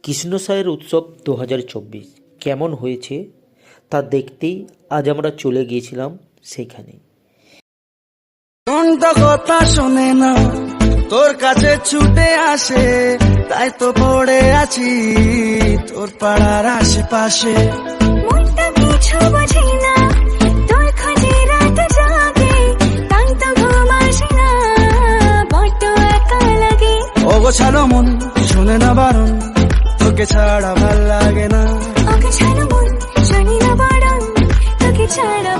কৃষ্ণসায়ের উৎসব 2024 কেমন হয়েছে তা দেখতেই আজ আমরা চলে গিয়েছিলাম সেখানে। মনটা কথা শোনে না, তোর কাছে ছুটে আসে, তাই তো পড়ে আছি তোর পাড়ার আশেপাশে। মনটা কিছু বোঝে না, তোর খোঁজে রাত জাগে, তাই তো ঘুম আসে না, বড্ড একা লাগে। অগোছালো মন শোনে না বারণ, তোকে ছাড়া ভাল লাগে না। ওকে ছাড়া মন জানি না বারণ, তোকে ছাড়া